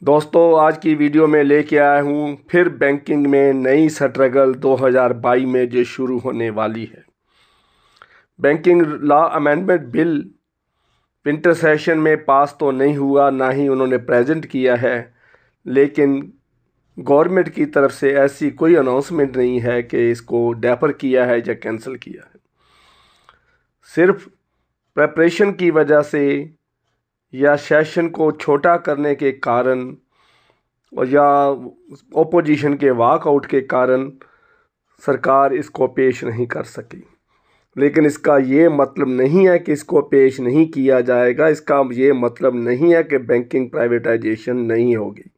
दोस्तों, आज की वीडियो में लेके आया हूँ फिर बैंकिंग में नई स्ट्रगल 2022 में जो शुरू होने वाली है। Banking law amendment bill winter session में पास तो नहीं हुआ, ना ही उन्होंने प्रेजेंट किया है, लेकिन गवर्नमेंट की तरफ से ऐसी कोई अनाउंसमेंट नहीं है कि इसको डेफर किया है या कैंसिल किया है। सिर्फ प्रेपरेशन की वजह से या सेशन को छोटा करने के कारण और या ओपोजिशन के वॉकआउट के कारण सरकार इसको पेश नहीं कर सकी। लेकिन इसका ये मतलब नहीं है कि इसको पेश नहीं किया जाएगा। इसका ये मतलब नहीं है कि बैंकिंग प्राइवेटाइजेशन नहीं होगी।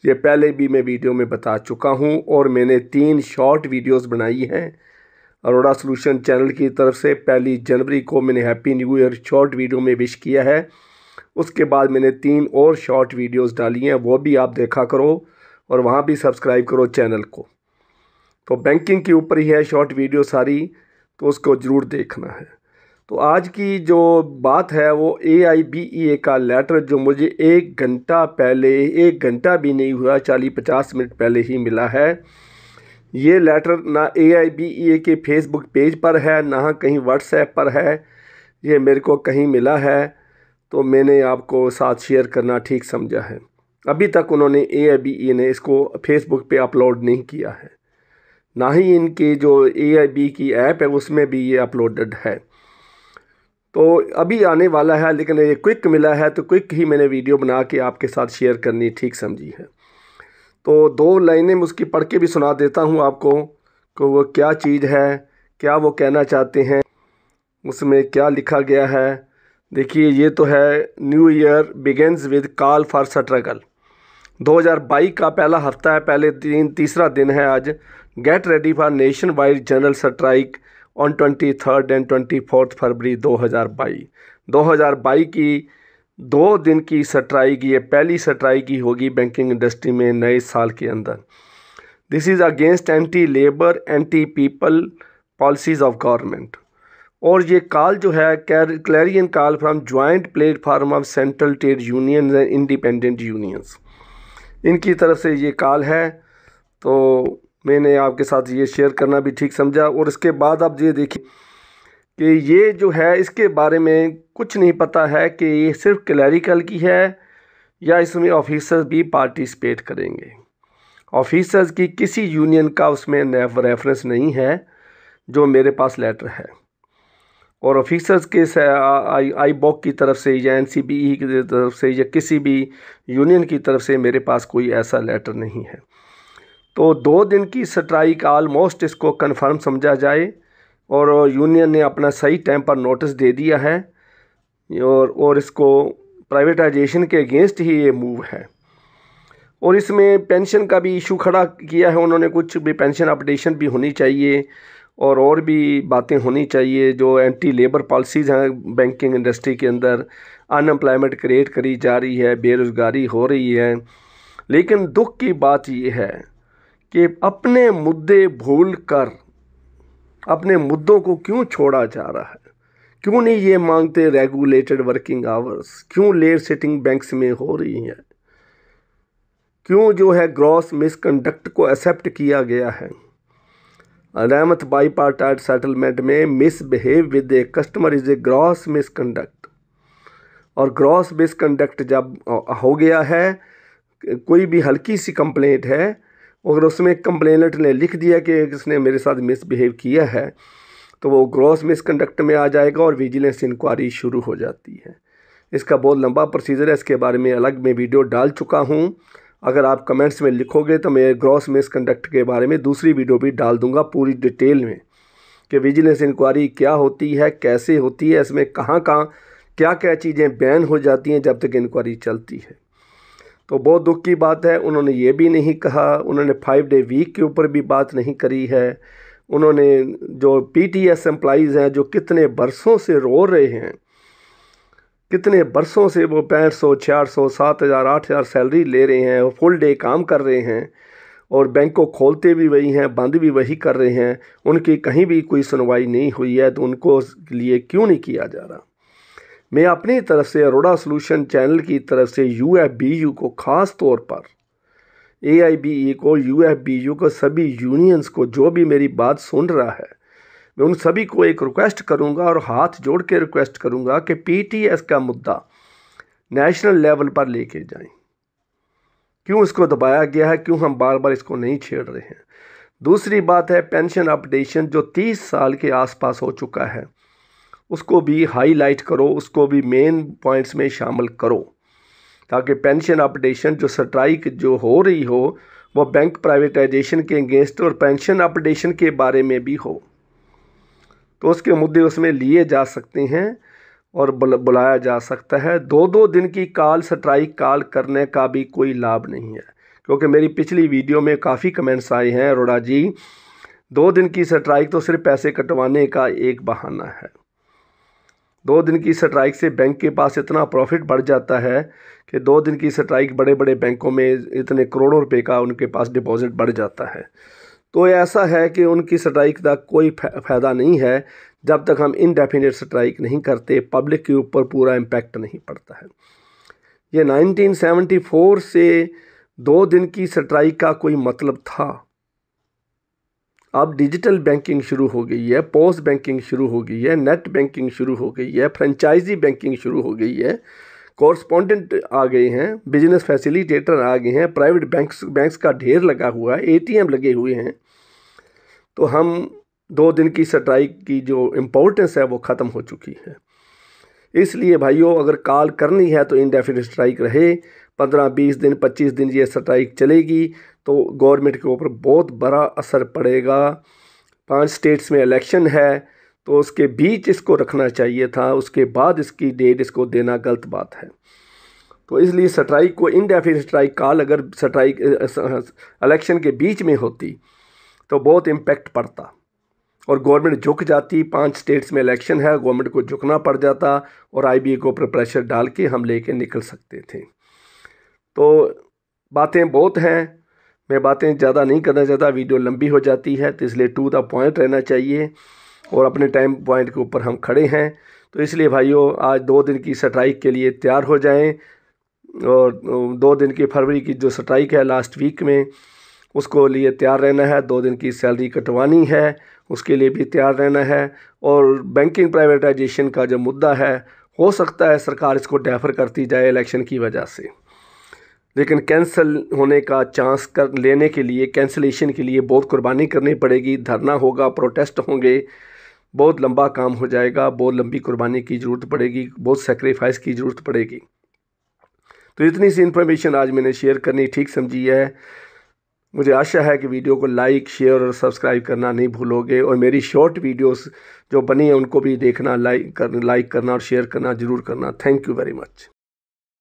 ये पहले भी मैं वीडियो में बता चुका हूँ और मैंने 3 शॉर्ट वीडियोस बनाई हैं अरोड़ा सॉल्यूशन चैनल की तरफ से। 1 जनवरी को मैंने happy new year short video में विश किया है। उसके बाद मैंने 3 और शॉर्ट वीडियोस डाली हैं, वो भी आप देखा करो और वहाँ भी सब्सक्राइब करो चैनल को। तो बैंकिंग के ऊपर ही है शॉर्ट वीडियो सारी, तो उसको ज़रूर देखना है। तो आज की जो बात है वो AIBEA का लेटर जो मुझे 1 घंटा पहले, 1 घंटा भी नहीं हुआ, 40-50 मिनट पहले ही मिला है। ये लेटर ना AIBEA के फेसबुक पेज पर है, ना कहीं व्हाट्सएप पर है, ये मेरे को कहीं मिला है, तो मैंने आपको साथ शेयर करना ठीक समझा है। अभी तक उन्होंने AIBEA ने इसको फेसबुक पे अपलोड नहीं किया है, ना ही इनकी जो AIB की ऐप है उसमें भी ये अपलोडेड है। तो अभी आने वाला है, लेकिन ये क्विक मिला है तो क्विक ही मैंने वीडियो बना के आपके साथ शेयर करनी ठीक समझी है। तो 2 लाइनें उसकी पढ़ के भी सुना देता हूँ आपको कि वो क्या चीज़ है, क्या वो कहना चाहते हैं, उसमें क्या लिखा गया है। देखिए, ये तो है new year begins with call for struggle. 2022 का पहला हफ्ता है, पहले तीसरा दिन है आज। Get ready for nation wide general strike on 23 and 24 फरवरी 2022। 2022 की 2 दिन की स्ट्राइक, ये पहली स्ट्राइक ही होगी बैंकिंग इंडस्ट्री में नए साल के अंदर। This is against anti labour anti people policies of government. और ये कॉल जो है Clarion call from joint platform of central trade unions and independent unions, इनकी तरफ से ये कॉल है। तो मैंने आपके साथ ये शेयर करना भी ठीक समझा। और इसके बाद आप ये देखिए कि ये जो है इसके बारे में कुछ नहीं पता है कि ये सिर्फ क्लैरिकल की है या इसमें ऑफिसर्स भी पार्टिसिपेट करेंगे। ऑफिसर्स की किसी यूनियन का उसमें रेफरेंस नहीं है जो मेरे पास लेटर है। और ऑफिसर्स के IBOC की तरफ से या NCBE की तरफ से या किसी भी यूनियन की तरफ से मेरे पास कोई ऐसा लेटर नहीं है। तो 2 दिन की स्ट्राइक ऑलमोस्ट इसको कंफर्म समझा जाए और यूनियन ने अपना सही टाइम पर नोटिस दे दिया है और इसको प्राइवेटाइजेशन के अगेंस्ट ही ये मूव है। और इसमें पेंशन का भी इशू खड़ा किया है उन्होंने, कुछ भी पेंशन अपडेशन भी होनी चाहिए और भी बातें होनी चाहिए। जो एंटी लेबर पॉलिसीज़ हैं बैंकिंग इंडस्ट्री के अंदर, अनएम्प्लॉयमेंट क्रिएट करी जा रही है, बेरोज़गारी हो रही है। लेकिन दुख की बात ये है कि अपने मुद्दे भूल कर अपने मुद्दों को क्यों छोड़ा जा रहा है। क्यों नहीं ये मांगते रेगुलेटेड वर्किंग आवर्स, क्यों लेट सिटिंग बैंक्स में हो रही है, क्यों जो है ग्रॉस मिसकंडक्ट को एक्सेप्ट किया गया है। रहमत बाईपार्टाइट सेटलमेंट में misbehave with a customer is a gross misconduct. और ग्रॉस मिसकंडक्ट जब हो गया है, कोई भी हल्की सी कंप्लेंट है और उसमें कंप्लेनेंट ने लिख दिया कि इसने मेरे साथ मिसबिहेव किया है, तो वो ग्रॉस मिसकंडक्ट में आ जाएगा और विजिलेंस इंक्वायरी शुरू हो जाती है। इसका बहुत लंबा प्रोसीजर है, इसके बारे में अलग मैं वीडियो डाल चुका हूँ। अगर आप कमेंट्स में लिखोगे तो मैं ग्रॉस मिसकंडक्ट के बारे में दूसरी वीडियो भी डाल दूंगा पूरी डिटेल में कि विजिलेंस इंक्वायरी क्या होती है, कैसे होती है, इसमें कहाँ कहाँ क्या क्या चीज़ें बैन हो जाती हैं जब तक इंक्वायरी चलती है। तो बहुत दुख की बात है, उन्होंने ये भी नहीं कहा, उन्होंने 5 डे वीक के ऊपर भी बात नहीं करी है। उन्होंने जो PTS एम्प्लॉइज़ हैं जो कितने बरसों से रो रहे हैं, कितने बरसों से वो 500, 600, 7,000, 8,000 सैलरी ले रहे हैं, वो फुल डे काम कर रहे हैं और बैंक को खोलते भी वही हैं, बंद भी वही कर रहे हैं, उनकी कहीं भी कोई सुनवाई नहीं हुई है, तो उनको लिए क्यों नहीं किया जा रहा। मैं अपनी तरफ से अरोड़ा सॉल्यूशन चैनल की तरफ से UFBU को ख़ास तौर पर AIBE को, UFBU को, सभी यूनियंस को, जो भी मेरी बात सुन रहा है, मैं उन सभी को एक रिक्वेस्ट करूंगा और हाथ जोड़ के रिक्वेस्ट करूंगा कि PTS का मुद्दा नेशनल लेवल पर लेके जाएं। क्यों इसको दबाया गया है, क्यों हम बार बार इसको नहीं छेड़ रहे हैं। दूसरी बात है पेंशन अपडेशन जो 30 साल के आसपास हो चुका है, उसको भी हाईलाइट करो, उसको भी मेन पॉइंट्स में शामिल करो, ताकि पेंशन अपडेशन जो स्ट्राइक जो हो रही हो वो बैंक प्राइवेटाइजेशन के अगेंस्ट और पेंशन अपडेशन के बारे में भी हो, तो उसके मुद्दे उसमें लिए जा सकते हैं और बुलाया जा सकता है। 2-2 दिन की कॉल स्ट्राइक कॉल करने का भी कोई लाभ नहीं है, क्योंकि मेरी पिछली वीडियो में काफ़ी कमेंट्स आए हैं, अरोड़ा जी 2 दिन की स्ट्राइक तो सिर्फ पैसे कटवाने का एक बहाना है। 2 दिन की स्ट्राइक से बैंक के पास इतना प्रॉफिट बढ़ जाता है कि 2 दिन की स्ट्राइक बड़े बड़े बैंकों में इतने करोड़ों रुपए का उनके पास डिपॉजिट बढ़ जाता है। तो ऐसा है कि उनकी स्ट्राइक का कोई फ़ायदा नहीं है जब तक हम इनडेफिनिट स्ट्राइक नहीं करते, पब्लिक के ऊपर पूरा इम्पैक्ट नहीं पड़ता है। ये 1974 से 2 दिन की स्ट्राइक का कोई मतलब था। अब डिजिटल बैंकिंग शुरू हो गई है, पोस्ट बैंकिंग शुरू हो गई है, नेट बैंकिंग शुरू हो गई है, फ्रेंचाइजी बैंकिंग शुरू हो गई है, कॉरस्पॉन्डेंट आ गए हैं, बिजनेस फैसिलिटेटर आ गए हैं, प्राइवेट बैंक्स का ढेर लगा हुआ है, ATM लगे हुए हैं। तो हम 2 दिन की स्ट्राइक की जो इम्पोर्टेंस है वो ख़त्म हो चुकी है। इसलिए भाइयों अगर कॉल करनी है तो इंडेफिनिट स्ट्राइक रहे, 15-20 दिन 25 दिन ये स्ट्राइक चलेगी तो गवर्नमेंट के ऊपर बहुत बड़ा असर पड़ेगा। 5 स्टेट्स में इलेक्शन है तो उसके बीच इसको रखना चाहिए था, उसके बाद इसकी डेट इसको देना गलत बात है। तो इसलिए स्ट्राइक को इनडेफिनिट स्ट्राइक कॉल अगर स्ट्राइक इलेक्शन के बीच में होती तो बहुत इम्पैक्ट पड़ता और गवर्नमेंट झुक जाती। 5 स्टेट्स में इलेक्शन है, गवर्नमेंट को झुकना पड़ जाता और IBA को ऊपर प्रेशर डाल के हम लेके निकल सकते थे। तो बातें बहुत हैं, मैं बातें ज़्यादा नहीं करना चाहता, वीडियो लंबी हो जाती है, तो इसलिए टू द पॉइंट रहना चाहिए और अपने टाइम पॉइंट के ऊपर हम खड़े हैं। तो इसलिए भाइयों आज 2 दिन की स्ट्राइक के लिए तैयार हो जाएं और 2 दिन की फरवरी की जो स्ट्राइक है लास्ट वीक में उसको लिए तैयार रहना है। 2 दिन की सैलरी कटवानी है उसके लिए भी तैयार रहना है। और बैंकिंग प्राइवेटाइजेशन का जो मुद्दा है हो सकता है सरकार इसको डेफर करती जाए इलेक्शन की वजह से, लेकिन कैंसिल होने का चांस कर लेने के लिए कैंसिलेशन के लिए बहुत कुर्बानी करनी पड़ेगी, धरना होगा, प्रोटेस्ट होंगे, बहुत लंबा काम हो जाएगा, बहुत लंबी कुर्बानी की ज़रूरत पड़ेगी, बहुत सेक्रीफाइस की ज़रूरत पड़ेगी। तो इतनी सी इन्फॉर्मेशन आज मैंने शेयर करनी ठीक समझी है। मुझे आशा है कि वीडियो को लाइक, शेयर और सब्सक्राइब करना नहीं भूलोगे और मेरी शॉर्ट वीडियोस जो बनी है उनको भी देखना, लाइक करना और शेयर करना ज़रूर करना। Thank you very much.